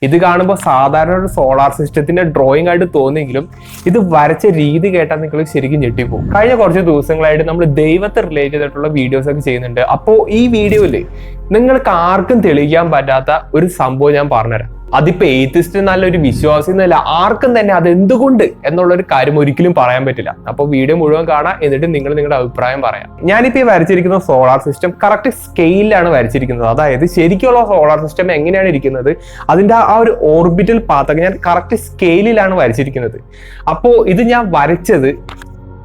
ഇത് കാണുമ്പോൾ സാധാരണ ഒരു സോളാർ സിസ്റ്റത്തിന്റെ ഡ്രോയിങ് ആയിട്ട് തോന്നിയെങ്കിലും ഇത് വരച്ച രീതി കേട്ടാൽ നിങ്ങൾ ശരിക്കും ഞെട്ടിപ്പോകും. കഴിഞ്ഞ കുറച്ച് ദിവസങ്ങളായിട്ട് നമ്മൾ ദൈവത്തെ റിലേറ്റ് ചെയ്തിട്ടുള്ള വീഡിയോസ് ഒക്കെ ചെയ്യുന്നുണ്ട്. അപ്പോൾ ഈ വീഡിയോയിൽ നിങ്ങൾക്ക് ആർക്കും തെളിയിക്കാൻ പറ്റാത്ത ഒരു സംഭവം ഞാൻ പറഞ്ഞുതരാം. അതിപ്പോ എയ്ത്തിസ്റ്റ് നല്ലൊരു വിശ്വാസി എന്നല്ല, ആർക്കും തന്നെ അത് എന്തുകൊണ്ട് എന്നുള്ളൊരു കാര്യം ഒരിക്കലും പറയാൻ പറ്റില്ല. അപ്പോൾ വീഡിയോ മുഴുവൻ കാണാം, എന്നിട്ട് നിങ്ങൾ നിങ്ങളുടെ അഭിപ്രായം പറയാം. ഞാനിപ്പോ ഈ വരച്ചിരിക്കുന്ന സോളാർ സിസ്റ്റം കറക്റ്റ് സ്കെയിലാണ് വരച്ചിരിക്കുന്നത്. അതായത് ശരിക്കുള്ള സോളാർ സിസ്റ്റം എങ്ങനെയാണ് ഇരിക്കുന്നത്, അതിന്റെ ആ ഒരു ഓർബിറ്റൽ പാത്തൊക്കെ ഞാൻ കറക്റ്റ് സ്കെയിലാണ് വരച്ചിരിക്കുന്നത്. അപ്പോൾ ഇത് ഞാൻ വരച്ചത്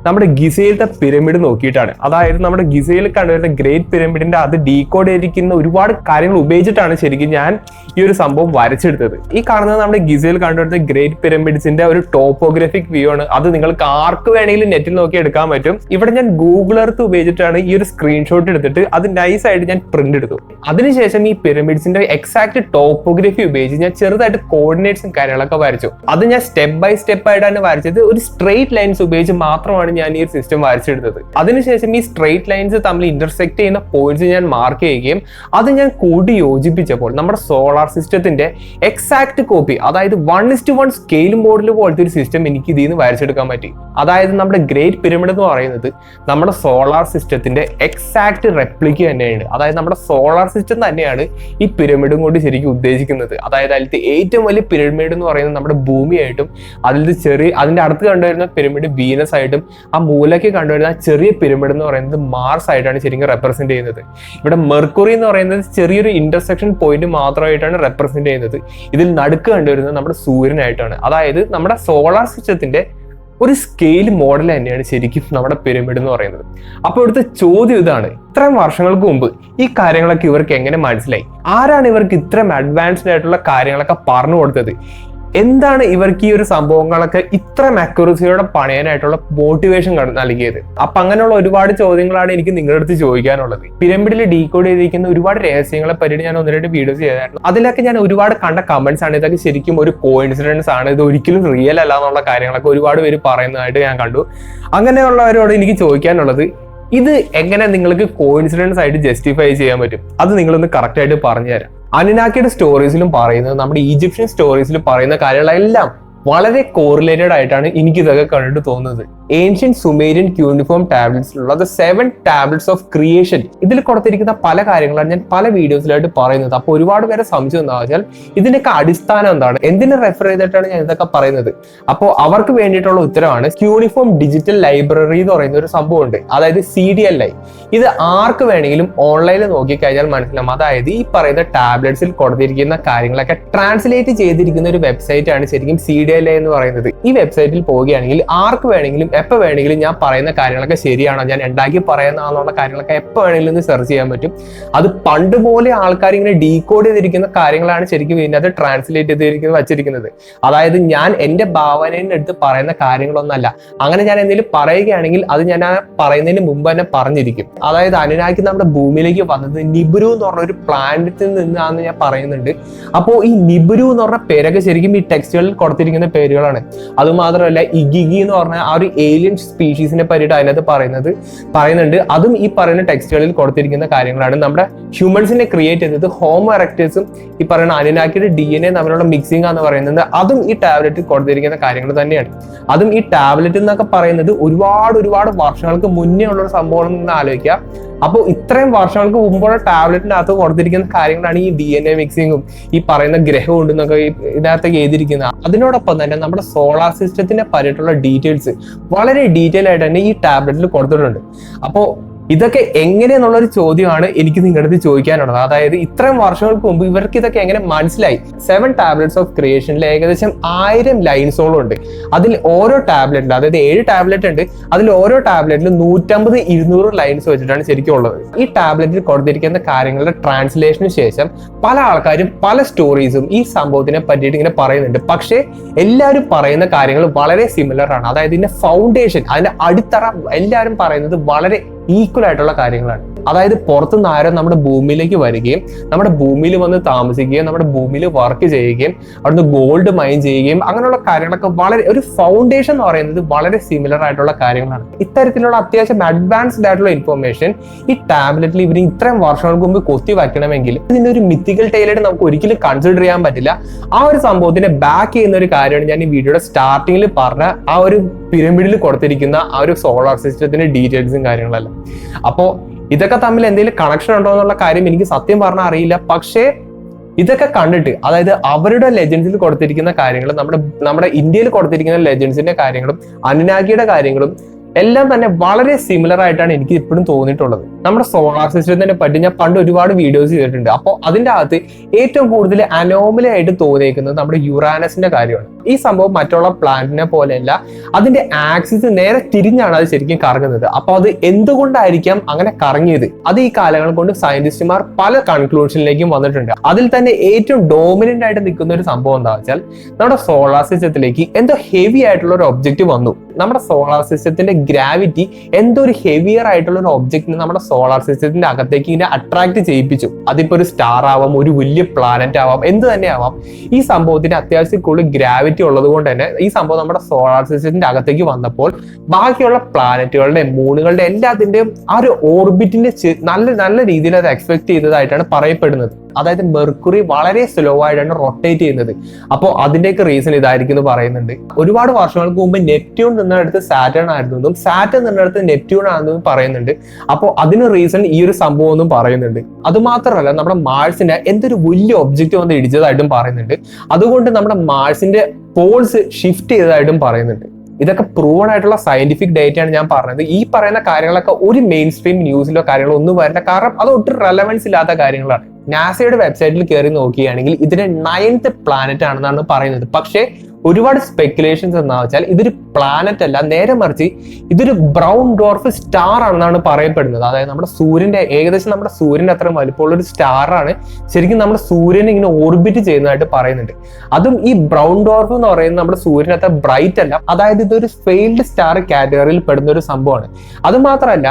നമ്മുടെ ഗിസയിലത്തെ പിരമിഡ് നോക്കിയിട്ടാണ്. അതായത് നമ്മുടെ ഗിസയിൽ കണ്ടുവരുന്ന ഗ്രേറ്റ് പിരമിഡിന്റെ അത് ഡീകോഡ് ചെയ്തിരിക്കുന്ന ഒരുപാട് കാര്യങ്ങൾ ഉപയോഗിച്ചിട്ടാണ് ശരിക്കും ഞാൻ ഈ ഒരു സംഭവം വരച്ചെടുത്തത്. ഈ കാണുന്നത് നമ്മുടെ ഗിസയിൽ കണ്ടുവരുന്ന ഗ്രേറ്റ് പിരമിഡ്സിന്റെ ഒരു ടോപ്പോഗ്രാഫിക് വ്യൂ ആണ്. അത് നിങ്ങൾക്ക് ആർക്ക് വേണമെങ്കിലും നെറ്റിൽ നോക്കി എടുക്കാൻ പറ്റും. ഇവിടെ ഞാൻ ഗൂഗിൾ എർത്ത് ഉപയോഗിച്ചിട്ടാണ് ഈ ഒരു സ്ക്രീൻഷോട്ട് എടുത്തിട്ട് അത് നൈസ് ആയിട്ട് ഞാൻ പ്രിന്റ് എടുത്തു. അതിനുശേഷം ഈ പിരമിഡ്സിന്റെ എക്സാക്ട് ടോപ്പോഗ്രഫി ഉപയോഗിച്ച് ഞാൻ ചെറുതായിട്ട് കോർഡിനേറ്റ്സും കാര്യങ്ങളൊക്കെ വരച്ചു. അത് ഞാൻ സ്റ്റെപ്പ് ബൈ സ്റ്റെപ്പ് ആയിട്ടാണ് വരച്ചത്. ഒരു സ്ട്രെയിറ്റ് ലൈൻസ് ഉപയോഗിച്ച് മാത്രമാണ് ഞാൻ ഈ ഒരു സിസ്റ്റം വരച്ചെടുത്തത്. അതിനുശേഷം ഈ സ്ട്രെയിറ്റ് ലൈൻസ് തമ്മിൽ ഇന്റർസെക്ട് ചെയ്യുന്ന പോയിന്റ്സ് ഞാൻ മാർക്ക് ചെയ്യുകയും അത് ഞാൻ കൂടി യോജിപ്പിച്ചപ്പോൾ നമ്മുടെ സോളാർ സിസ്റ്റത്തിന്റെ എക്സാക്ട് കോപ്പി, അതായത് 1:1 സ്കെയിൽ മോഡൽ പോലത്തെ ഒരു സിസ്റ്റം എനിക്ക് ഇതിൽ നിന്ന് വരച്ചെടുക്കാൻ പറ്റി. അതായത് നമ്മുടെ ഗ്രേറ്റ് പിരമിഡ് എന്ന് പറയുന്നത് നമ്മുടെ സോളാർ സിസ്റ്റത്തിന്റെ എക്സാക്ട് റെപ്ലിക്ക തന്നെയാണ്. അതായത് നമ്മുടെ സോളാർ സിസ്റ്റം തന്നെയാണ് ഈ പിരമിഡും കൊണ്ട് ശരിക്കും ഉദ്ദേശിക്കുന്നത്. അതായത് അതിലത്തെ ഏറ്റവും വലിയ പിരമിഡ് എന്ന് പറയുന്നത് നമ്മുടെ ഭൂമിയായിട്ടും അതിന്റെ അടുത്ത് കണ്ടുവരുന്ന പിരമിഡ് വീനസ് ആയിട്ടും ആ മൂലയ്ക്ക് കണ്ടുവരുന്ന ചെറിയ പിരമിഡ് എന്ന് പറയുന്നത് മാർസ് ആയിട്ടാണ് ശരിക്കും റെപ്രസെന്റ് ചെയ്യുന്നത്. ഇവിടെ മെർക്കുറി എന്ന് പറയുന്നത് ചെറിയൊരു ഇന്റർസെക്ഷൻ പോയിന്റ് മാത്രമായിട്ടാണ് റെപ്രസെന്റ് ചെയ്യുന്നത്. ഇതിൽ നടുക്ക് കണ്ടുവരുന്നത് നമ്മുടെ സൂര്യനായിട്ടാണ്. അതായത് നമ്മുടെ സോളാർ സിസ്റ്റത്തിന്റെ ഒരു സ്കെയിൽ മോഡൽ തന്നെയാണ് ശരിക്കും നമ്മുടെ പിരമിഡ് എന്ന് പറയുന്നത്. അപ്പോൾ ഇവിടുത്തെ ചോദ്യം ഇതാണ്, ഇത്രയും വർഷങ്ങൾക്ക് മുമ്പ് ഈ കാര്യങ്ങളൊക്കെ ഇവർക്ക് എങ്ങനെ മനസ്സിലായി? ആരാണ് ഇവർക്ക് ഇത്രയും അഡ്വാൻസ്ഡ് ആയിട്ടുള്ള കാര്യങ്ങളൊക്കെ പറഞ്ഞു കൊടുത്തത്? എന്താണ് ഇവർക്ക് ഈ ഒരു സംഭവങ്ങളൊക്കെ ഇത്ര അക്യുറസിയോടെ പണിയാനായിട്ടുള്ള മോട്ടിവേഷൻ നൽകിയത്? അപ്പൊ അങ്ങനെയുള്ള ഒരുപാട് ചോദ്യങ്ങളാണ് എനിക്ക് നിങ്ങളുടെ അടുത്ത് ചോദിക്കാനുള്ളത്. പിരമിഡിൽ ഡീകോഡ് ചെയ്തിരിക്കുന്ന ഒരുപാട് രഹസ്യങ്ങളെ പറ്റി ഞാൻ 1-2 വീഡിയോസ് ചെയ്തായിരുന്നു. അതിലൊക്കെ ഞാൻ ഒരുപാട് കണ്ട കമന്റ്സ് ആണ്, ഇതൊക്കെ ശരിക്കും ഒരു കോയിൻസിഡൻസ് ആണ്, ഇത് ഒരിക്കലും റിയൽ അല്ല എന്നുള്ള കാര്യങ്ങളൊക്കെ ഒരുപാട് പേര് പറയുന്നതായിട്ട് ഞാൻ കണ്ടു. അങ്ങനെയുള്ളവരോട് എനിക്ക് ചോദിക്കാനുള്ളത്, ഇത് എങ്ങനെ നിങ്ങൾക്ക് കോയിൻസിഡൻസ് ആയിട്ട് ജസ്റ്റിഫൈ ചെയ്യാൻ പറ്റും? അത് നിങ്ങളൊന്ന് കറക്റ്റ് ആയിട്ട് പറഞ്ഞുതരാം. അനുനാക്കിയുടെ സ്റ്റോറീസിലും പറയുന്നത്, നമ്മുടെ ഈജിപ്ഷ്യൻ സ്റ്റോറീസിലും പറയുന്ന കാര്യങ്ങളെല്ലാം വളരെ കോറിലേറ്റഡ് ആയിട്ടാണ് എനിക്ക് ഇതൊക്കെ കണ്ടിട്ട് തോന്നുന്നത്. ഏൻഷ്യൻ സുമേരിയൻ ക്യൂണിഫോം ടാബ്ലറ്റ്സിലുള്ള ദ 7 ടാബ്ലറ്റ്സ് ഓഫ് ക്രിയേഷൻ, ഇതിൽ കൊടുത്തിരിക്കുന്ന പല കാര്യങ്ങളാണ് ഞാൻ പല വീഡിയോസിലായിട്ട് പറയുന്നത്. അപ്പോൾ ഒരുപാട് പേരെ സംശയം എന്താ വെച്ചാൽ ഇതിന്റെയൊക്കെ അടിസ്ഥാനം എന്താണ്, എന്തിനെ റെഫർ ചെയ്തിട്ടാണ് ഞാൻ ഇതൊക്കെ പറയുന്നത്? അപ്പോൾ അവർക്ക് വേണ്ടിയിട്ടുള്ള ഉത്തരവാണ് ക്യൂണിഫോം ഡിജിറ്റൽ ലൈബ്രറി എന്ന് പറയുന്ന ഒരു സംഭവം ഉണ്ട്. അതായത് CDLI. ഇത് ആർക്ക് വേണമെങ്കിലും ഓൺലൈനിൽ നോക്കിക്കഴിഞ്ഞാൽ മനസ്സിലാവും. അതായത് ഈ പറയുന്ന ടാബ്ലറ്റ്സിൽ കൊടുത്തിരിക്കുന്ന കാര്യങ്ങളൊക്കെ ട്രാൻസ്ലേറ്റ് ചെയ്തിരിക്കുന്ന ഒരു വെബ്സൈറ്റ് ആണ് ശരിക്കും CDLI എന്ന് പറയുന്നത്. ഈ വെബ്സൈറ്റിൽ പോവുകയാണെങ്കിൽ ആർക്ക് വേണമെങ്കിലും എപ്പോൾ വേണമെങ്കിലും ഞാൻ പറയുന്ന കാര്യങ്ങളൊക്കെ ശരിയാണോ, ഞാൻ ഉണ്ടാക്കി പറയുന്നതാണെന്നുള്ള കാര്യങ്ങളൊക്കെ എപ്പോൾ വേണമെങ്കിലും സെർച്ച് ചെയ്യാൻ പറ്റും. അത് പണ്ട് പോലെ ആൾക്കാർ ഇങ്ങനെ ഡീകോഡ് ചെയ്തിരിക്കുന്ന കാര്യങ്ങളാണ് ശരിക്കും ഇതിനകത്ത് ട്രാൻസ്ലേറ്റ് ചെയ്തിരിക്കുന്നത് വച്ചിരിക്കുന്നത്. അതായത് ഞാൻ എന്റെ ഭാവനയുടെ അടുത്ത് പറയുന്ന കാര്യങ്ങളൊന്നല്ല. അങ്ങനെ ഞാൻ എന്തെങ്കിലും പറയുകയാണെങ്കിൽ അത് ഞാൻ ആ പറയുന്നതിന് മുമ്പ് തന്നെ പറഞ്ഞിരിക്കും. അതായത് അനുനാക്കി നമ്മുടെ ഭൂമിയിലേക്ക് വന്നത് നിബ്രു എന്ന് പറഞ്ഞ ഒരു പ്ലാനറ്റിൽ നിന്നാണെന്ന് ഞാൻ പറയുന്നുണ്ട്. അപ്പോൾ ഈ നിബ്രു എന്ന് പറഞ്ഞ പേരൊക്കെ ശരിക്കും ഈ ടെക്സ്റ്റുകളിൽ കൊടുത്തിരിക്കുന്ന പേരുകളാണ്. അതുമാത്രമല്ല ഇഗിഗി എന്ന് പറഞ്ഞ ആ ഒരു ഏലിയൻ സ്പീഷീസിനെ പറ്റിയിട്ട് അതിനകത്ത് പറയുന്നുണ്ട്. അതും ഈ പറയുന്ന ടെക്സ്റ്റുകളിൽ കൊടുത്തിരിക്കുന്ന കാര്യങ്ങളാണ്. നമ്മുടെ ഹ്യൂമൻസിനെ ക്രിയേറ്റ് ചെയ്തത് ഹോമോ എറക്ടസും ഈ പറയുന്ന അനുനാക്കിയുടെ DNA തമ്മിലുള്ള മിക്സിംഗ് എന്ന് പറയുന്നത് അതും ഈ ടാബ്ലറ്റിൽ കൊടുത്തിരിക്കുന്ന കാര്യങ്ങൾ തന്നെയാണ്. അതും ഈ ടാബ്ലറ്റ് എന്നൊക്കെ പറയുന്നത് ഒരുപാട് വർഷങ്ങൾക്ക് മുന്നേ ഉള്ള ഒരു സംഭവം എന്ന് ആലോചിക്കുക. അപ്പോൾ ഇത്രയും വർഷങ്ങൾക്ക് മുമ്പുള്ള ടാബ്ലറ്റിനകത്ത് കൊടുത്തിരിക്കുന്ന കാര്യങ്ങളാണ് ഈ DNA മിക്സിങ്ങും ഈ പറയുന്ന ഗ്രഹം ഉണ്ടെന്നൊക്കെ ഇതിനകത്തൊക്കെ എഴുതിയിരിക്കുന്നത്. അതിനോടൊപ്പം തന്നെ നമ്മുടെ സോളാർ സിസ്റ്റത്തിനെ പറ്റിയിട്ടുള്ള ഡീറ്റെയിൽസ് വളരെ ഡീറ്റെയിൽ ആയിട്ട് തന്നെ ഈ ടാബ്ലറ്റിൽ കൊടുത്തിട്ടുണ്ട്. അപ്പോൾ ഇതൊക്കെ എങ്ങനെയെന്നുള്ളൊരു ചോദ്യമാണ് എനിക്ക് നിങ്ങളുടെ അടുത്ത് ചോദിക്കാനുള്ളത്. അതായത് ഇത്രയും വർഷങ്ങൾക്ക് മുമ്പ് ഇവർക്ക് ഇതൊക്കെ എങ്ങനെ മനസ്സിലായി? 7 ടാബ്ലറ്റ്സ് ഓഫ് ക്രിയേഷനിൽ ഏകദേശം 1000 ലൈൻസോളം ഉണ്ട്. അതിൽ ഓരോ ടാബ്ലറ്റിൽ, അതായത് 7 ടാബ്ലറ്റ് ഉണ്ട്, അതിൽ ഓരോ ടാബ്ലറ്റിലും 150-200 ലൈൻസ് വെച്ചിട്ടാണ് ശരിക്കും ഉള്ളത്. ഈ ടാബ്ലറ്റിൽ കൊടുത്തിരിക്കുന്ന കാര്യങ്ങളുടെ ട്രാൻസ്ലേഷന് ശേഷം പല ആൾക്കാരും പല സ്റ്റോറീസും ഈ സംഭവത്തിനെ പറ്റിയിട്ട് ഇങ്ങനെ പറയുന്നുണ്ട്. പക്ഷേ എല്ലാവരും പറയുന്ന കാര്യങ്ങൾ വളരെ സിമിലർ ആണ്. അതായത് ഇതിന്റെ ഫൗണ്ടേഷൻ, അതിന്റെ അടിത്തറ എല്ലാവരും പറയുന്നത് വളരെ ഈക്വൽ ആയിട്ടുള്ള കാര്യങ്ങളാണ്. അതായത് പുറത്തുനിന്ന് ആരും നമ്മുടെ ഭൂമിയിലേക്ക് വരികയും നമ്മുടെ ഭൂമിയിൽ വന്ന് താമസിക്കുകയും നമ്മുടെ ഭൂമിയിൽ വർക്ക് ചെയ്യുകയും അവിടുന്ന് ഗോൾഡ് മൈൻ ചെയ്യുകയും അങ്ങനെയുള്ള കാര്യങ്ങളൊക്കെ വളരെ ഒരു ഫൗണ്ടേഷൻ എന്ന് പറയുന്നത് വളരെ സിമിലർ ആയിട്ടുള്ള കാര്യങ്ങളാണ്. ഇത്തരത്തിലുള്ള അത്യാവശ്യം അഡ്വാൻസ്ഡ് ആയിട്ടുള്ള ഇൻഫർമേഷൻ ഈ ടാബ്ലറ്റിൽ ഇവർ ഇത്രയും വർഷങ്ങൾക്ക് മുമ്പ് കൊത്തി വയ്ക്കണമെങ്കിൽ ഇതിന്റെ ഒരു മിത്തിക്കൽ ടൈലായിട്ട് നമുക്ക് ഒരിക്കലും കൺസിഡർ ചെയ്യാൻ പറ്റില്ല. ആ ഒരു സംഭവത്തിനെ ബാക്ക് ചെയ്യുന്ന ഒരു കാര്യമാണ് ഞാൻ ഈ വീഡിയോയുടെ സ്റ്റാർട്ടിങ്ങിൽ പറഞ്ഞ ആ ഒരു പിരമിഡിൽ കൊടുത്തിരിക്കുന്ന ആ ഒരു സോളാർ സിസ്റ്റത്തിന്റെ ഡീറ്റെയിൽസും കാര്യങ്ങളെല്ലാം. അപ്പോ ഇതൊക്കെ തമ്മിൽ എന്തെങ്കിലും കണക്ഷൻ ഉണ്ടോ എന്നുള്ള കാര്യം എനിക്ക് സത്യം പറഞ്ഞാൽ അറിയില്ല. പക്ഷേ ഇതൊക്കെ കണ്ടിട്ട്, അതായത് അവരുടെ ലെജൻസിൽ കൊടുത്തിരിക്കുന്ന കാര്യങ്ങളും നമ്മുടെ ഇന്ത്യയിൽ കൊടുത്തിരിക്കുന്ന ലെജൻസിന്റെ കാര്യങ്ങളും അനുനാഗിയുടെ കാര്യങ്ങളും എല്ലാം തന്നെ വളരെ സിമിലർ ആയിട്ടാണ് എനിക്ക് ഇപ്പോഴും തോന്നിയിട്ടുള്ളത്. നമ്മുടെ സോളാർ സിസ്റ്റത്തിനെ പറ്റി ഞാൻ പണ്ട് ഒരുപാട് വീഡിയോസ് ചെയ്തിട്ടുണ്ട്. അപ്പോൾ അതിൻ്റെ അകത്ത് ഏറ്റവും കൂടുതൽ അനോമലി ആയിട്ട് തോന്നിയിരിക്കുന്നത് നമ്മുടെ യുറാനസിന്റെ കാര്യമാണ്. ഈ സംഭവം മറ്റുള്ള പ്ലാനറ്റിനെ പോലെയല്ല, അതിന്റെ ആക്സിസ് നേരെ തിരിഞ്ഞാണ് അത് ശരിക്കും കറങ്ങുന്നത്. അപ്പോൾ അത് എന്തുകൊണ്ടായിരിക്കാം അങ്ങനെ കറങ്ങിയത്? അത് ഈ കാലങ്ങൾ കൊണ്ട് സയന്റിസ്റ്റുമാർ പല കൺക്ലൂഷനിലേക്കും വന്നിട്ടുണ്ട്. അതിൽ തന്നെ ഏറ്റവും ഡോമിനന്റ് ആയിട്ട് നിൽക്കുന്ന ഒരു സംഭവം എന്താ വെച്ചാൽ, നമ്മുടെ സോളാർ സിസ്റ്റത്തിലേക്ക് എന്തോ ഹെവി ആയിട്ടുള്ള ഒരു ഒബ്ജക്റ്റ് വന്നു. നമ്മുടെ സോളാർ സിസ്റ്റത്തിന്റെ ഗ്രാവിറ്റി എന്തോ ഒരു ഹെവിയർ ആയിട്ടുള്ള ഒരു ഒബ്ജക്റ്റിന് നമ്മുടെ സോളാർ സിസ്റ്റത്തിന്റെ അകത്തേക്ക് ഇങ്ങനെ അട്രാക്ട് ചെയ്യിപ്പിച്ചു. അതിപ്പോ ഒരു സ്റ്റാർ ആവാം, ഒരു വലിയ പ്ലാനറ്റ് ആവാം, എന്ത് തന്നെ ആവാം. ഈ സംഭവത്തിന് അത്യാവശ്യം കൂടുതൽ ഗ്രാവിറ്റി ഉള്ളത് കൊണ്ട് തന്നെ ഈ സംഭവം നമ്മുടെ സോളാർ സിസ്റ്റത്തിന്റെ അകത്തേക്ക് വന്നപ്പോൾ ബാക്കിയുള്ള പ്ലാനറ്റുകളുടെ മൂണുകളുടെ എല്ലാത്തിന്റെയും ആ ഒരു ഓർബിറ്റിന്റെ നല്ല രീതിയിൽ അത് എക്സ്പെക്ട് ചെയ്തതായിട്ടാണ് പറയപ്പെടുന്നത്. അതായത് മെർക്കുറി വളരെ സ്ലോ ആയിട്ടാണ് റൊട്ടേറ്റ് ചെയ്യുന്നത്. അപ്പോൾ അതിന്റെയൊക്കെ റീസൺ ഇതായിരിക്കും എന്ന് പറയുന്നുണ്ട്. ഒരുപാട് വർഷങ്ങൾക്ക് മുമ്പ് നെപ്റ്റ്യൂൺ നിന്നിടത്ത് സാറ്റേൺ ആയിരുന്നതും സാറ്റേൺ നിന്നിടത്ത് നെപ്റ്റ്യൂൺ ആണെന്നും പറയുന്നുണ്ട്. അപ്പോൾ അതിന് റീസൺ ഈ ഒരു സംഭവം ഒന്നും പറയുന്നുണ്ട്. അതുമാത്രമല്ല, നമ്മുടെ മാർസിന്റെ എന്തൊരു വലിയ ഒബ്ജക്റ്റ് വന്ന് ഇടിച്ചതായിട്ടും പറയുന്നുണ്ട്. അതുകൊണ്ട് നമ്മുടെ മാർസിന്റെ പോൾസ് ഷിഫ്റ്റ് ചെയ്തതായിട്ടും പറയുന്നുണ്ട്. ഇതൊക്കെ പ്രൂവൺ ആയിട്ടുള്ള സയന്റിഫിക് ഡേറ്റയാണ് ഞാൻ പറഞ്ഞത്. ഈ പറയുന്ന കാര്യങ്ങളൊക്കെ ഒരു മെയിൻ സ്ട്രീം ന്യൂസിലോ കാര്യങ്ങളോ ഒന്നും വരില്ല. കാരണം അത് ഒട്ടും റെലവൻസ് ഇല്ലാത്ത കാര്യങ്ങളാണ്. നാസയുടെ വെബ്സൈറ്റിൽ കയറി നോക്കുകയാണെങ്കിൽ ഇതിന്റെ 9th പ്ലാനറ്റ് ആണെന്നാണ് പറയുന്നത്. പക്ഷേ ഒരുപാട് സ്പെക്കുലേഷൻസ് എന്താ വെച്ചാൽ ഇതൊരു പ്ലാനറ്റ് അല്ല, നേരെ മറിച്ച് ഇതൊരു ബ്രൗൺ ഡോർഫ് സ്റ്റാർ ആണെന്നാണ് പറയപ്പെടുന്നത്. അതായത് നമ്മുടെ സൂര്യന്റെ ഏകദേശം നമ്മുടെ സൂര്യന്റെ അത്രയും വലിപ്പമുള്ള ഒരു സ്റ്റാർ ആണ് ശരിക്കും നമ്മുടെ സൂര്യനെ ഇങ്ങനെ ഓർബിറ്റ് ചെയ്യുന്നതായിട്ട് പറയുന്നുണ്ട്. അതും ഈ ബ്രൗൺ ഡോർഫ് എന്ന് പറയുന്നത് നമ്മുടെ സൂര്യൻ അത്ര ബ്രൈറ്റ് അല്ല. അതായത് ഇതൊരു ഫെയിൽഡ് സ്റ്റാർ കാറ്റഗറിയിൽ പെടുന്ന ഒരു സംഭവമാണ്. അത് മാത്രമല്ല,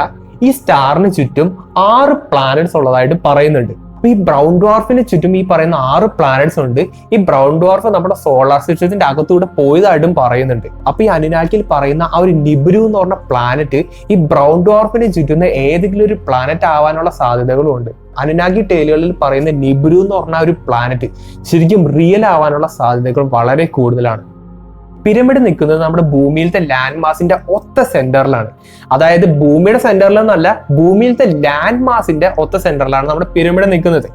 ഈ സ്റ്റാറിന് ചുറ്റും 6 പ്ലാനറ്റ്സ് ഉള്ളതായിട്ട് പറയുന്നുണ്ട്. ഈ ബ്രൗൺ ഡ്വാർഫിന് ചുറ്റും ഈ പറയുന്ന 6 പ്ലാനറ്റ്സ് ഉണ്ട്. ഈ ബ്രൗൺ ഡ്വാർഫ് നമ്മുടെ സോളാർ സിസ്റ്റത്തിന്റെ അകത്തൂടെ പോയതായിട്ടും പറയുന്നുണ്ട്. അപ്പൊ ഈ അനുനാക്കിൽ പറയുന്ന ആ ഒരു നിബ്രു എന്ന് പറഞ്ഞ പ്ലാനറ്റ് ഈ ബ്രൗൺ ഡ്വാർഫിനെ ചുറ്റുന്ന ഏതെങ്കിലും ഒരു പ്ലാനറ്റ് ആവാനുള്ള സാധ്യതകളും ഉണ്ട്. അനുനാഗി ടേലുകളിൽ പറയുന്ന നിബ്രു എന്ന് പറഞ്ഞ ഒരു പ്ലാനറ്റ് ശരിക്കും റിയൽ ആവാനുള്ള സാധ്യതകൾ വളരെ കൂടുതലാണ്. പിരമിഡ് നിൽക്കുന്നത് നമ്മുടെ ഭൂമിയിലത്തെ ലാൻഡ് മാസിന്റെ ഒത്ത സെന്ററിലാണ്. അതായത് ഭൂമിയുടെ സെന്ററിലെന്നല്ല, ഭൂമിയിലത്തെ ലാൻഡ് മാസിന്റെ ഒത്ത സെന്ററിലാണ് നമ്മുടെ പിരമിഡ് നിൽക്കുന്നത്.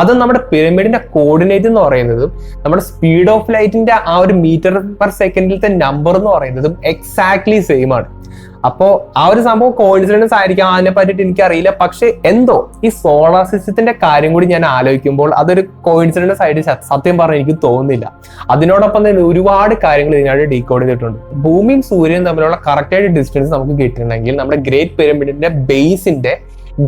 അത് നമ്മുടെ പിരമിഡിന്റെ കോർഡിനേറ്റ് എന്ന് പറയുന്നതും നമ്മുടെ സ്പീഡ് ഓഫ് ലൈറ്റിന്റെ ആ ഒരു മീറ്റർ പെർ സെക്കൻഡിലത്തെ നമ്പർ എന്ന് പറയുന്നതും എക്സാക്ട്ലി സെയിം ആണ്. അപ്പോ ആ ഒരു സംഭവം കോയിൻസിഡൻസ് ആയിരിക്കാം, അതിനെ പറ്റിയിട്ട് എനിക്കറിയില്ല. പക്ഷെ എന്തോ ഈ സോളാർ സിസ്റ്റത്തിന്റെ കാര്യം കൂടി ഞാൻ ആലോചിക്കുമ്പോൾ അതൊരു കോയിൻസിഡൻസ് ആയിട്ട് സത്യം പറഞ്ഞാൽ എനിക്ക് തോന്നുന്നില്ല. അതിനോടൊപ്പം തന്നെ ഒരുപാട് കാര്യങ്ങൾ ഇതിനായിട്ട് ഡീകോഡ് ചെയ്തിട്ടുണ്ട്. ഭൂമിയും സൂര്യനും തമ്മിലുള്ള കറക്റ്റ് ആയിട്ട് ഡിസ്റ്റൻസ് നമുക്ക് കിട്ടണമെങ്കിൽ നമ്മുടെ ഗ്രേറ്റ് പിരമിഡിന്റെ ബേസിന്റെ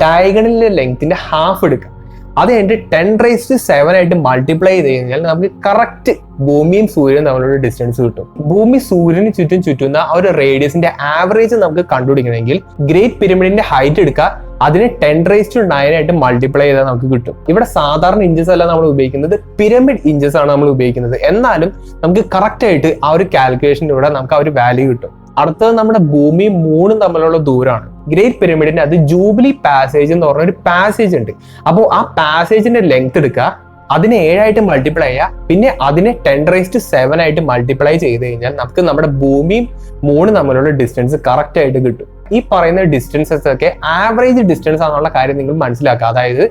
ഡയഗണലിന്റെ ലെങ്ത്തിന്റെ ഹാഫ് എടുക്കാം. അത് കഴിഞ്ഞിട്ട് 10⁻⁷ ആയിട്ട് മൾട്ടിപ്ലൈ ചെയ്ത് കഴിഞ്ഞാൽ നമുക്ക് കറക്റ്റ് ഭൂമിയും സൂര്യനും തമ്മിലുള്ള ഡിസ്റ്റൻസ് കിട്ടും. ഭൂമി സൂര്യന് ചുറ്റും ചുറ്റുന്ന ആ ഒരു റേഡിയസിന്റെ ആവറേജ് നമുക്ക് കണ്ടുപിടിക്കണമെങ്കിൽ ഗ്രേറ്റ് പിരമിഡിന്റെ ഹൈറ്റ് എടുക്കുക, അതിനെ 10⁻⁹ ആയിട്ട് മൾട്ടിപ്ലൈ ചെയ്താൽ നമുക്ക് കിട്ടും. ഇവിടെ സാധാരണ ഇഞ്ചസ് അല്ല നമ്മൾ ഉപയോഗിക്കുന്നത്, പിരമിഡ് ഇഞ്ചസ് ആണ് നമ്മൾ ഉപയോഗിക്കുന്നത്. എന്നാലും നമുക്ക് കറക്റ്റ് ആയിട്ട് ആ ഒരു കാൽക്കുലേഷനിലൂടെ നമുക്ക് ആ ഒരു വാല്യൂ കിട്ടും. അടുത്തത് നമ്മുടെ ഭൂമിയും മൂണും തമ്മിലുള്ള ദൂരമാണ്. ഗ്രേറ്റ് പിരമിഡിന്റെ അത് ജൂബിലി പാസേജ് എന്ന് പറഞ്ഞ ഒരു പാസേജ് ഉണ്ട്. അപ്പോൾ ആ പാസേജിന്റെ ലെങ്ത് എടുക്കുക, അതിനെ 7 ആയിട്ട് മൾട്ടിപ്ലൈ ചെയ്യുക, പിന്നെ അതിനെ 10⁻⁷ ആയിട്ട് മൾട്ടിപ്ലൈ ചെയ്ത് കഴിഞ്ഞാൽ നമുക്ക് നമ്മുടെ ഭൂമിയും മൂണും തമ്മിലുള്ള ഡിസ്റ്റൻസ് കറക്റ്റ് ആയിട്ട് കിട്ടും. ഈ പറയുന്ന ഡിസ്റ്റൻസസ് ഒക്കെ ആവറേജ് ഡിസ്റ്റൻസ് ആണെന്നുള്ള കാര്യം നിങ്ങൾ മനസ്സിലാക്കുക. അതായത്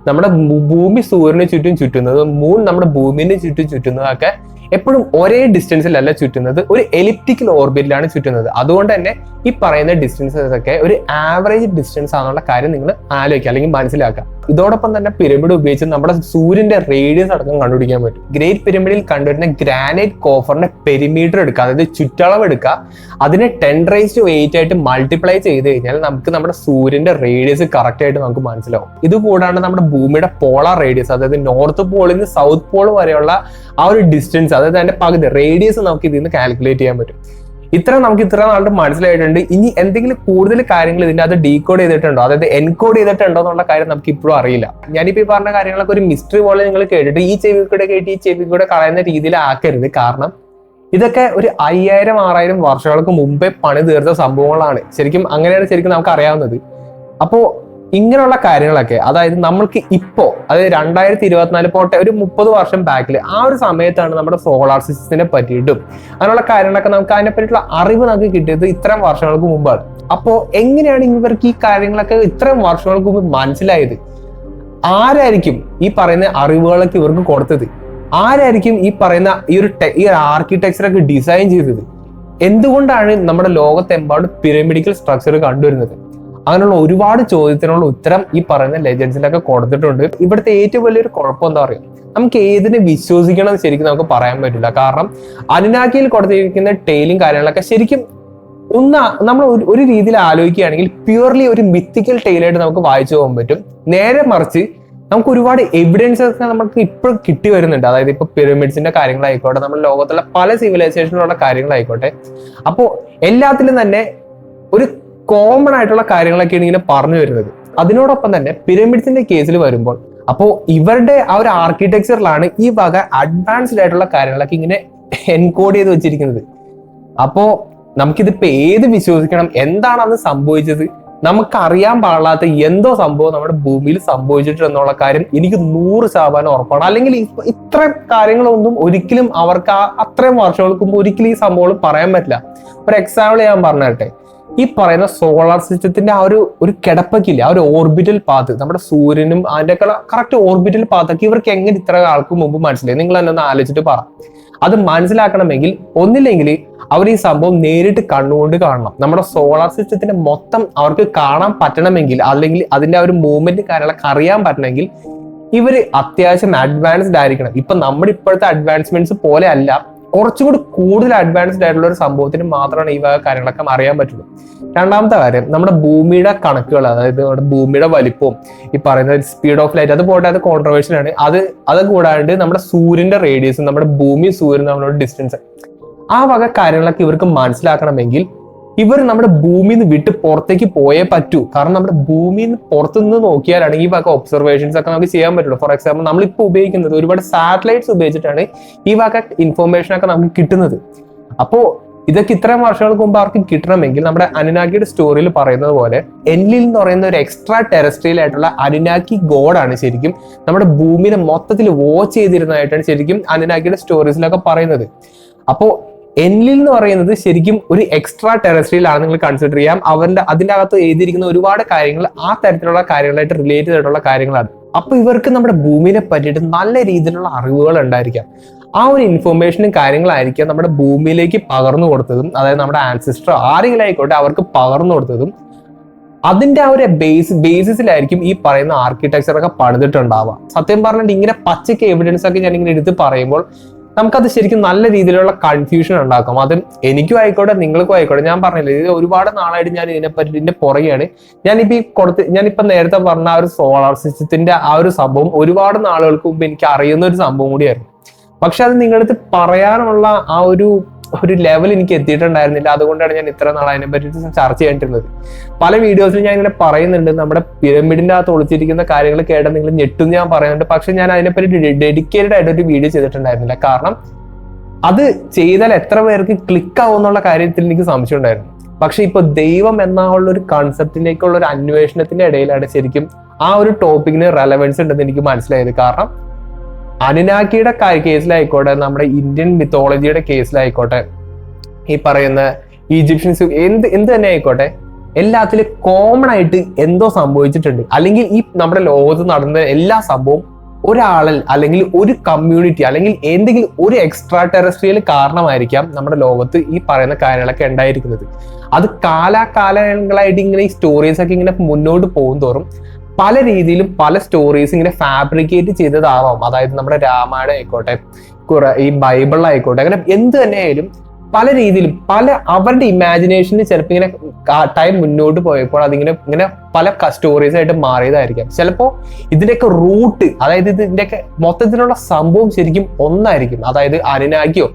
നമ്മുടെ ഭൂമി സൂര്യന് ചുറ്റും ചുറ്റുന്നതും മൂൺ നമ്മുടെ ഭൂമിന് ചുറ്റും ചുറ്റുന്നതൊക്കെ എപ്പോഴും ഒരേ ഡിസ്റ്റൻസിലല്ല ചുറ്റുന്നത്, ഒരു എലിപ്റ്റിക്കൽ ഓർബിറ്റിലാണ് ചുറ്റുന്നത്. അതുകൊണ്ട് തന്നെ ഈ പറയുന്ന ഡിസ്റ്റൻസസ് ഒക്കെ ഒരു ആവറേജ് ഡിസ്റ്റൻസ് ആണെന്നുള്ള കാര്യം നിങ്ങൾ ആലോചിക്കുക അല്ലെങ്കിൽ മനസ്സിലാക്കുക. ഇതോടൊപ്പം തന്നെ പിരമിഡ് ഉപയോഗിച്ച് നമ്മുടെ സൂര്യന്റെ റേഡിയസ് അടക്കം കണ്ടുപിടിക്കാൻ പറ്റും. ഗ്രേറ്റ് പിരമിഡിൽ കണ്ടുവരുന്ന ഗ്രാനൈറ്റ് കോഫറിന്റെ പെരിമീറ്റർ എടുക്കുക, അതായത് ചുറ്റളവ് എടുക്കുക, അതിനെ 10⁸ ആയിട്ട് മൾട്ടിപ്ലൈ ചെയ്ത് കഴിഞ്ഞാൽ നമുക്ക് നമ്മുടെ സൂര്യന്റെ റേഡിയസ് കറക്റ്റ് ആയിട്ട് നമുക്ക് മനസ്സിലാവും. ഇത് കൂടാണ്ട് നമ്മുടെ ഭൂമിയുടെ പോളാർ റേഡിയസ്, അതായത് നോർത്ത് പോളിൽ നിന്ന് സൗത്ത് പോൾ വരെയുള്ള ആ ഒരു ഡിസ്റ്റൻസ്, അതായത് അതിന്റെ പകുതി റേഡിയസ് നമുക്ക് ഇതിൽ നിന്ന് കാൽക്കുലേറ്റ് ചെയ്യാൻ പറ്റും. ഇത്ര നാളുടെ മനസ്സിലായിട്ടുണ്ട്. ഇനി എന്തെങ്കിലും കൂടുതൽ കാര്യങ്ങൾ ഇതിന്റെ അത് ഡീകോഡ് ചെയ്തിട്ടുണ്ടോ, അതായത് എൻകോഡ് ചെയ്തിട്ടുണ്ടോ എന്നുള്ള കാര്യം നമുക്ക് ഇപ്പോഴും അറിയില്ല. ഞാനിപ്പോ ഈ പറഞ്ഞ കാര്യങ്ങളൊക്കെ ഒരു മിസ്റ്ററി പോലെ നിങ്ങൾ കേട്ടിട്ട് ഈ ചെവി കൂടെ കേട്ട് ഈ ചെവി കൂടെ കളയുന്ന രീതിയിൽ ആക്കരുത്. കാരണം ഇതൊക്കെ ഒരു 5000-6000 വർഷങ്ങൾക്ക് മുമ്പേ പണി തീർത്ത സംഭവങ്ങളാണ്. ശരിക്കും അങ്ങനെയാണ് നമുക്ക് അറിയാവുന്നത്. അപ്പോ ഇങ്ങനെയുള്ള കാര്യങ്ങളൊക്കെ, അതായത് നമ്മൾക്ക് ഇപ്പോ, അതായത് 2024 പോട്ടെ ഒരു 30 വർഷം ബാക്കിൽ ആ ഒരു സമയത്താണ് നമ്മുടെ സോളാർ സിസ്റ്റത്തിനെ പറ്റിയിട്ടും അങ്ങനെയുള്ള കാര്യങ്ങളൊക്കെ നമുക്ക് അതിനെ പറ്റിയിട്ടുള്ള അറിവ് നമുക്ക് കിട്ടിയത് ഇത്രയും വർഷങ്ങൾക്ക് മുമ്പാണ്. അപ്പോ എങ്ങനെയാണ് ഇവർക്ക് ഈ കാര്യങ്ങളൊക്കെ ഇത്രയും വർഷങ്ങൾക്ക് മുമ്പ് മനസ്സിലായത്? ആരായിരിക്കും ഈ പറയുന്ന അറിവുകളൊക്കെ ഇവർക്ക് കൊടുത്തത്? ആരായിരിക്കും ഈ പറയുന്ന ഈ ആർക്കിടെക്ചറൊക്കെ ഡിസൈൻ ചെയ്തത്? എന്തുകൊണ്ടാണ് നമ്മുടെ ലോകത്തെമ്പാടും പിരമിഡിക്കൽ സ്ട്രക്ചർ കണ്ടുവരുന്നത്? അങ്ങനെയുള്ള ഒരുപാട് ചോദ്യത്തിനുള്ള ഉത്തരം ഈ പറയുന്ന ലെജൻഡ്സിലൊക്കെ കൊടുത്തിട്ടുണ്ട്. ഇവിടുത്തെ ഏറ്റവും വലിയൊരു കുഴപ്പം എന്താ പറയുക, നമുക്ക് ഏതിനെ വിശ്വസിക്കണം എന്ന് ശരിക്കും നമുക്ക് പറയാൻ പറ്റില്ല. കാരണം അനുനാക്കിയിൽ കൊടുത്തിരിക്കുന്ന ടെയിലും കാര്യങ്ങളൊക്കെ ശരിക്കും നമ്മൾ ഒരു രീതിയിൽ ആലോചിക്കുകയാണെങ്കിൽ പ്യൂർലി ഒരു മിത്തിക്കൽ ടെയിലായിട്ട് നമുക്ക് വായിച്ചു പോകാൻ പറ്റും. നേരെ മറിച്ച് നമുക്ക് ഒരുപാട് എവിഡൻസസ് നമുക്ക് ഇപ്പോൾ കിട്ടി വരുന്നുണ്ട്. അതായത് ഇപ്പൊ പിരമിഡ്സിന്റെ കാര്യങ്ങളായിക്കോട്ടെ, നമ്മുടെ ലോകത്തുള്ള പല സിവിലൈസേഷനിലുള്ള കാര്യങ്ങളായിക്കോട്ടെ. അപ്പോൾ എല്ലാത്തിലും തന്നെ ഒരു കോമൺ ആയിട്ടുള്ള കാര്യങ്ങളൊക്കെയാണ് ഇങ്ങനെ പറഞ്ഞു വരുന്നത്. അതിനോടൊപ്പം തന്നെ പിരമിഡ്സിന്റെ കേസിൽ വരുമ്പോൾ അപ്പോൾ ഇവരുടെ ആ ഒരു ആർക്കിടെക്ചറിലാണ് ഈ വക അഡ്വാൻസ്ഡ് ആയിട്ടുള്ള കാര്യങ്ങളൊക്കെ ഇങ്ങനെ എൻകോഡ് ചെയ്ത് വെച്ചിരിക്കുന്നത്. അപ്പോ നമുക്കിതിപ്പോ ഏത് വിശ്വസിക്കണം? എന്താണ് അന്ന് സംഭവിച്ചത്? നമുക്കറിയാൻ പാടില്ലാത്ത എന്തോ സംഭവം നമ്മുടെ ഭൂമിയിൽ സംഭവിച്ചിട്ട് എന്നുള്ള കാര്യം എനിക്ക് 100% ഉറപ്പാണ്. അല്ലെങ്കിൽ ഇത്രയും കാര്യങ്ങളൊന്നും ഒരിക്കലും അവർക്ക് അത്രയും വർഷങ്ങൾക്ക് മുമ്പ് ഒരിക്കലും ഈ സംഭവങ്ങൾ പറയാൻ പറ്റില്ല. ഒരു എക്സാമ്പിൾ ഞാൻ പറഞ്ഞിട്ടെ, ഈ പറയുന്ന സോളാർ സിസ്റ്റത്തിന്റെ ആ ഒരു കിടപ്പക്കില്ല, ആ ഒരു ഓർബിറ്റൽ പാത്ത്, നമ്മുടെ സൂര്യനും അതിന്റെ കറക്റ്റ് ഓർബിറ്റൽ പാത്തൊക്കെ ഇവർക്ക് എങ്ങനെ ഇത്ര ആൾക്ക് മുമ്പ് മനസ്സിലായി? നിങ്ങൾ തന്നെ ഒന്ന് ആലോചിച്ചിട്ട് പറ. അത് മനസ്സിലാക്കണമെങ്കിൽ ഒന്നില്ലെങ്കിൽ അവർ ഈ സംഭവം നേരിട്ട് കണ്ണുകൊണ്ട് കാണണം. നമ്മുടെ സോളാർ സിസ്റ്റത്തിന്റെ മൊത്തം അവർക്ക് കാണാൻ പറ്റണമെങ്കിൽ, അല്ലെങ്കിൽ അതിന്റെ ആ ഒരു മൂവ്മെന്റ് കാര്യങ്ങളൊക്കെ അറിയാൻ പറ്റണമെങ്കിൽ ഇവര് അത്യാവശ്യം അഡ്വാൻസ്ഡ് ആയിരിക്കണം. ഇപ്പൊ നമ്മുടെ ഇപ്പോഴത്തെ അഡ്വാൻസ്മെന്റ്സ് പോലെ അല്ല, കുറച്ചും കൂടി കൂടുതൽ അഡ്വാൻസ്ഡ് ആയിട്ടുള്ള ഒരു സംഭവത്തിന് മാത്രമാണ് ഈ വക കാര്യങ്ങളൊക്കെ അറിയാൻ പറ്റുള്ളൂ. രണ്ടാമത്തെ കാര്യം, നമ്മുടെ ഭൂമിയുടെ കണക്കുകൾ, അതായത് നമ്മുടെ ഭൂമിയുടെ വലിപ്പവും ഈ പറയുന്ന സ്പീഡ് ഓഫ് ലൈറ്റ്, അത് പോട്ടെ, അത് കോൺട്രവേഴ്ഷ്യൽ ആണ്. അത് കൂടാണ്ട് നമ്മുടെ സൂര്യന്റെ റേഡിയസ്, നമ്മുടെ ഭൂമി സൂര്യൻ തമ്മിലുള്ള ഡിസ്റ്റൻസ്, ആ വക കാര്യങ്ങളൊക്കെ ഇവർക്ക് മനസ്സിലാക്കണമെങ്കിൽ ഇവർ നമ്മുടെ ഭൂമിയിൽ നിന്ന് വിട്ട് പുറത്തേക്ക് പോയേ പറ്റൂ. കാരണം നമ്മുടെ ഭൂമിയിൽ നിന്ന് പുറത്തുനിന്ന് നോക്കിയാലാണ് ഈ വക ഒബ്സർവേഷൻസ് ഒക്കെ നമുക്ക് ചെയ്യാൻ പറ്റുള്ളൂ. ഫോർ എക്സാമ്പിൾ, നമ്മളിപ്പോൾ ഉപയോഗിക്കുന്നത് ഒരുപാട് സാറ്റലൈറ്റ്സ് ഉപയോഗിച്ചിട്ടാണ് ഈ വക ഇൻഫോർമേഷൻ ഒക്കെ നമുക്ക് കിട്ടുന്നത്. അപ്പോ ഇതൊക്കെ ഇത്രയും വർഷങ്ങൾക്ക് മുമ്പ് അവർക്ക് കിട്ടണമെങ്കിൽ നമ്മുടെ അനുനാക്കിയുടെ സ്റ്റോറിയിൽ പറയുന്നത് പോലെ എൻലിൽ എന്ന് പറയുന്ന ഒരു എക്സ്ട്രാ ടെറസ്ട്രിയൽ ആയിട്ടുള്ള അനുനാക്കി ഗോഡാണ് ശരിക്കും നമ്മുടെ ഭൂമിനെ മൊത്തത്തിൽ വാച്ച് ചെയ്തിരുന്നതായിട്ടാണ് ശരിക്കും അനുനാക്കിയുടെ സ്റ്റോറീസിലൊക്കെ പറയുന്നത്. അപ്പോ എൻലിൽ എന്ന് പറയുന്നത് ശരിക്കും ഒരു എക്സ്ട്രാ ടെറസ്ട്രിയൽ ആണ്. നിങ്ങൾ കൺസിഡർ ചെയ്യാം, അതിന്റെ അകത്ത് എഴുതിയിരിക്കുന്ന ഒരുപാട് കാര്യങ്ങൾ ആ തരത്തിലുള്ള കാര്യങ്ങളായിട്ട് റിലേറ്റ് ചെയ്തിട്ടുള്ള കാര്യങ്ങളാണ്. അപ്പൊ ഇവർക്ക് നമ്മുടെ ഭൂമിനെ പറ്റിയിട്ട് നല്ല രീതിയിലുള്ള അറിവുകൾ ഉണ്ടായിരിക്കാം. ആ ഒരു ഇൻഫോർമേഷനും കാര്യങ്ങളായിരിക്കാം നമ്മുടെ ഭൂമിയിലേക്ക് പകർന്നു കൊടുത്തതും, അതായത് നമ്മുടെ ആൻസിസ്റ്റർ ആരെങ്കിലും ആയിക്കോട്ടെ അവർക്ക് പകർന്നു കൊടുത്തതും. അതിന്റെ ആ ഒരു ബേസിസിലായിരിക്കും ഈ പറയുന്ന ആർക്കിടെക്ചർ ഒക്കെ പണിതിട്ടുണ്ടാവുക. സത്യം പറഞ്ഞിട്ട് ഇങ്ങനെ പച്ചയ്ക്ക് എവിഡൻസ് ഒക്കെ ഞാൻ ഇങ്ങനെ എടുത്ത് പറയുമ്പോൾ നമുക്കത് ശരിക്കും നല്ല രീതിയിലുള്ള കൺഫ്യൂഷൻ ഉണ്ടാക്കും. അത് എനിക്കും ആയിക്കോട്ടെ നിങ്ങൾക്കും ആയിക്കോട്ടെ. ഞാൻ പറഞ്ഞില്ലേ, ഇത് ഒരുപാട് നാളായിട്ട് ഞാൻ ഇതിന്റെ പുറകെയാണ്. ഞാനിപ്പോ നേരത്തെ പറഞ്ഞ ആ ഒരു സോളാർ സിസ്റ്റത്തിന്റെ ആ ഒരു സംഭവം ഒരുപാട് നാളുകൾക്ക് മുമ്പ് എനിക്ക് അറിയുന്ന ഒരു സംഭവം കൂടിയായിരുന്നു. പക്ഷെ അത് നിങ്ങളടുത്ത് പറയാനുള്ള ആ ഒരു ലെവൽ എനിക്ക് എത്തിയിട്ടുണ്ടായിരുന്നില്ല. അതുകൊണ്ടാണ് ഞാൻ ഇത്ര നാൾ അതിനെ പറ്റി ചർച്ച ചെയ്തിട്ടുള്ളത്. പല വീഡിയോസിലും ഞാൻ ഇങ്ങനെ പറയുന്നുണ്ട്, നമ്മുടെ പിരമിഡിന്റെ അകത്ത് ഒളിച്ചിരിക്കുന്ന കാര്യങ്ങൾ കേട്ടാൽ നിങ്ങൾ ഞെട്ടും ഞാൻ പറയുന്നുണ്ട്. പക്ഷെ ഞാൻ അതിനെപ്പറ്റി ഡെഡിക്കേറ്റഡ് ആയിട്ട് ഒരു വീഡിയോ ചെയ്തിട്ടുണ്ടായിരുന്നില്ല. കാരണം അത് ചെയ്താൽ എത്ര പേർക്ക് ക്ലിക്ക് ആവും എന്നുള്ള കാര്യത്തിൽ എനിക്ക് സംശയം ഉണ്ടായിരുന്നു. പക്ഷെ ഇപ്പൊ ദൈവം എന്നുള്ള ഒരു കൺസെപ്റ്റിലേക്കുള്ള ഒരു അന്വേഷണത്തിന്റെ ഇടയിലാണ് ശരിക്കും ആ ഒരു ടോപ്പിക്കിന് റെലവൻസ് ഉണ്ടെന്ന് എനിക്ക് മനസ്സിലായത്. കാരണം അനുനാക്കിയുടെ കേസിലായിക്കോട്ടെ, നമ്മുടെ ഇന്ത്യൻ മിത്തോളജിയുടെ കേസിലായിക്കോട്ടെ, ഈ പറയുന്ന ഈജിപ്ഷ്യൻസ് എന്ത് തന്നെ ആയിക്കോട്ടെ, എല്ലാത്തിലും കോമൺ ആയിട്ട് എന്തോ സംഭവിച്ചിട്ടുണ്ട്. അല്ലെങ്കിൽ ഈ നമ്മുടെ ലോകത്ത് നടന്ന എല്ലാ സംഭവവും ഒരാളൽ അല്ലെങ്കിൽ ഒരു കമ്മ്യൂണിറ്റി അല്ലെങ്കിൽ എന്തെങ്കിലും ഒരു എക്സ്ട്രാ ടെറസ്ട്രിയൽ കാരണമായിരിക്കാം നമ്മുടെ ലോകത്ത് ഈ പറയുന്ന കാര്യങ്ങളൊക്കെ ഉണ്ടായിരിക്കുന്നത്. അത് കാലാകാലങ്ങളായിട്ട് ഇങ്ങനെ ഈ സ്റ്റോറീസ് ഒക്കെ ഇങ്ങനെ മുന്നോട്ട് പോകും തോറും പല രീതിയിലും പല സ്റ്റോറീസ് ഇങ്ങനെ ഫാബ്രിക്കേറ്റ് ചെയ്തതാവാം. അതായത് നമ്മുടെ രാമായണം ആയിക്കോട്ടെ, ഈ ബൈബിൾ ആയിക്കോട്ടെ, അങ്ങനെ എന്ത് തന്നെയായാലും പല രീതിയിലും അവരുടെ ഇമാജിനേഷനിൽ ചിലപ്പോൾ ഇങ്ങനെ ടൈം മുന്നോട്ട് പോയപ്പോൾ ഇങ്ങനെ പല സ്റ്റോറീസ് ആയിട്ട് മാറിയതായിരിക്കാം. ചിലപ്പോൾ ഇതിന്റെയൊക്കെ റൂട്ട്, അതായത് ഇതിന്റെയൊക്കെ മൊത്തത്തിലുള്ള സംഭവം ശരിക്കും ഒന്നായിരിക്കും. അതായത് അനിനാക്കിയോ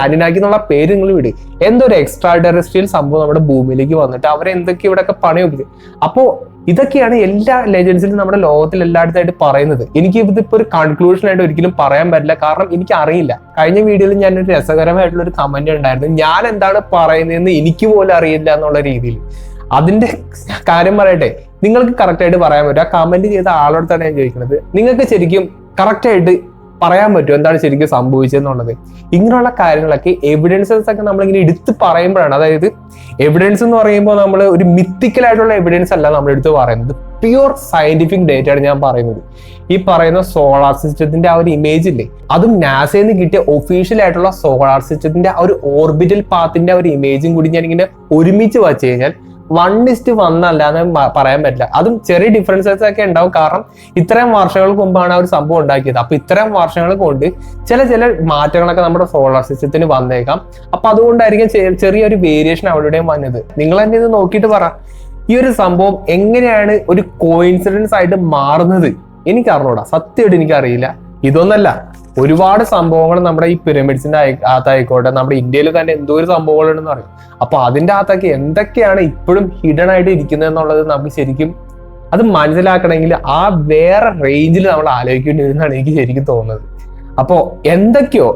അനിനാക്കി എന്നുള്ള പേര് നിങ്ങൾ വിട്, എന്തോ ഒരു എക്സ്ട്രാ ടെറസ്ട്രിയൽ സംഭവം നമ്മുടെ ഭൂമിയിലേക്ക് വന്നിട്ട് അവരെന്തൊക്കെ ഇവിടെയൊക്കെ പണിയൊക്കെ. അപ്പോ ഇതൊക്കെയാണ് എല്ലാ ലെജൻസിലും നമ്മുടെ ലോകത്തിൽ എല്ലായിടത്തായിട്ട് പറയുന്നത്. എനിക്ക് ഇതിപ്പോ ഒരു കൺക്ലൂഷൻ ആയിട്ട് ഒരിക്കലും പറയാൻ പറ്റില്ല, കാരണം എനിക്ക് അറിയില്ല. കഴിഞ്ഞ വീഡിയോയിൽ ഞാനൊരു രസകരമായിട്ടുള്ള ഒരു കമന്റ് ഉണ്ടായിരുന്നു, ഞാൻ എന്താണ് പറയുന്നതെന്ന് എനിക്ക് പോലും അറിയില്ല എന്നുള്ള രീതിയിൽ. അതിന്റെ കാര്യം പറയട്ടെ, നിങ്ങൾക്ക് കറക്റ്റ് ആയിട്ട് പറയാൻ പറ്റും. ആ കമന്റ് ചെയ്ത ആളോടത്താണ് ഞാൻ ചോദിക്കുന്നത്, നിങ്ങൾക്ക് ശരിക്കും കറക്റ്റ് ആയിട്ട് പറയാൻ പറ്റും എന്താണ് ശരിക്കും സംഭവിച്ചതെന്നുള്ളത്. ഇങ്ങനെയുള്ള കാര്യങ്ങളൊക്കെ എവിഡൻസസ് ഒക്കെ നമ്മളിങ്ങനെ എടുത്ത് പറയുമ്പോഴാണ്, അതായത് എവിഡൻസ് എന്ന് പറയുമ്പോൾ നമ്മൾ ഒരു മിത്തിക്കൽ ആയിട്ടുള്ള എവിഡൻസ് അല്ല നമ്മൾ എടുത്ത് പറയുന്നത്, പ്യുവർ സയന്റിഫിക് ഡേറ്റ ആണ് ഞാൻ പറയുന്നത്. ഈ പറയുന്ന സോളാർ സിസ്റ്റത്തിന്റെ ആ ഒരു ഇമേജ് ഇല്ലേ, അതും നാസയിൽ നിന്ന് കിട്ടിയ ഒഫീഷ്യൽ ആയിട്ടുള്ള സോളാർ സിസ്റ്റത്തിന്റെ ആ ഒരു ഓർബിറ്റൽ പാത്തിന്റെ ആ ഒരു ഇമേജും കൂടി ഞാൻ ഇങ്ങനെ ഒരുമിച്ച് വെച്ച് കഴിഞ്ഞാൽ 1:1 അല്ലാതെ പറയാൻ പറ്റില്ല. അതും ചെറിയ ഡിഫറൻസസ് ഒക്കെ ഉണ്ടാവും, കാരണം ഇത്രയും വർഷങ്ങൾക്ക് മുമ്പാണ് ആ ഒരു സംഭവം ഉണ്ടാക്കിയത്. അപ്പൊ ഇത്രയും വർഷങ്ങൾ കൊണ്ട് ചില മാറ്റങ്ങളൊക്കെ നമ്മുടെ സോളാർ സിസ്റ്റത്തിന് വന്നേക്കാം. അപ്പൊ അതുകൊണ്ടായിരിക്കും ചെറിയൊരു വേരിയേഷൻ അവിടെയും വന്നത്. നിങ്ങൾ തന്നെ ഇത് നോക്കിയിട്ട് പറ, ഈ ഒരു സംഭവം എങ്ങനെയാണ് ഒരു കോയിൻസിഡൻസ് ആയിട്ട് മാറുന്നത്? എനിക്ക് അറിഞ്ഞൂടാ, സത്യമായിട്ട് എനിക്കറിയില്ല. ഇതൊന്നല്ല, ഒരുപാട് സംഭവങ്ങൾ നമ്മുടെ ഈ പിരമിഡ്സിന്റെ അകത്തായിക്കോട്ടെ, നമ്മുടെ ഇന്ത്യയിൽ തന്നെ എന്തോ ഒരു സംഭവങ്ങളുണ്ടെന്ന് പറയും. അപ്പൊ അതിന്റെ അകത്തൊക്കെ എന്തൊക്കെയാണ് ഇപ്പോഴും ഹിഡൻ ആയിട്ട് ഇരിക്കുന്നത് എന്നുള്ളത് നമുക്ക് ശരിക്കും അത് മനസ്സിലാക്കണമെങ്കിൽ ആ വേറെ റേഞ്ചിൽ നമ്മൾ ആലോചിക്കേണ്ടി വരുന്നതാണ് എനിക്ക് ശരിക്കും തോന്നുന്നത്. അപ്പോ എന്തൊക്കെയോ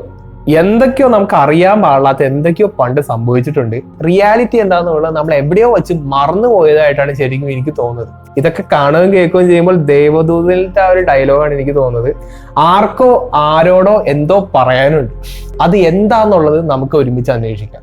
നമുക്ക് അറിയാൻ പാടില്ലാത്ത എന്തൊക്കെയോ പണ്ട് സംഭവിച്ചിട്ടുണ്ട്. റിയാലിറ്റി എന്താണെന്നുള്ളത് നമ്മൾ എവിടെയോ വെച്ച് മറന്നു പോയതായിട്ടാണ് ശരിക്കും എനിക്ക് തോന്നുന്നത്. ഇതൊക്കെ കാണുകയും കേൾക്കുകയും ചെയ്യുമ്പോൾ ദേവദൂതനിലത്തെ ആ ഒരു ഡയലോഗാണ് എനിക്ക് തോന്നുന്നത്. ആർക്കോ ആരോടോ എന്തോ പറയാനുണ്ട്, അത് എന്താന്നുള്ളത് നമുക്ക് ഒരുമിച്ച് അന്വേഷിക്കാം.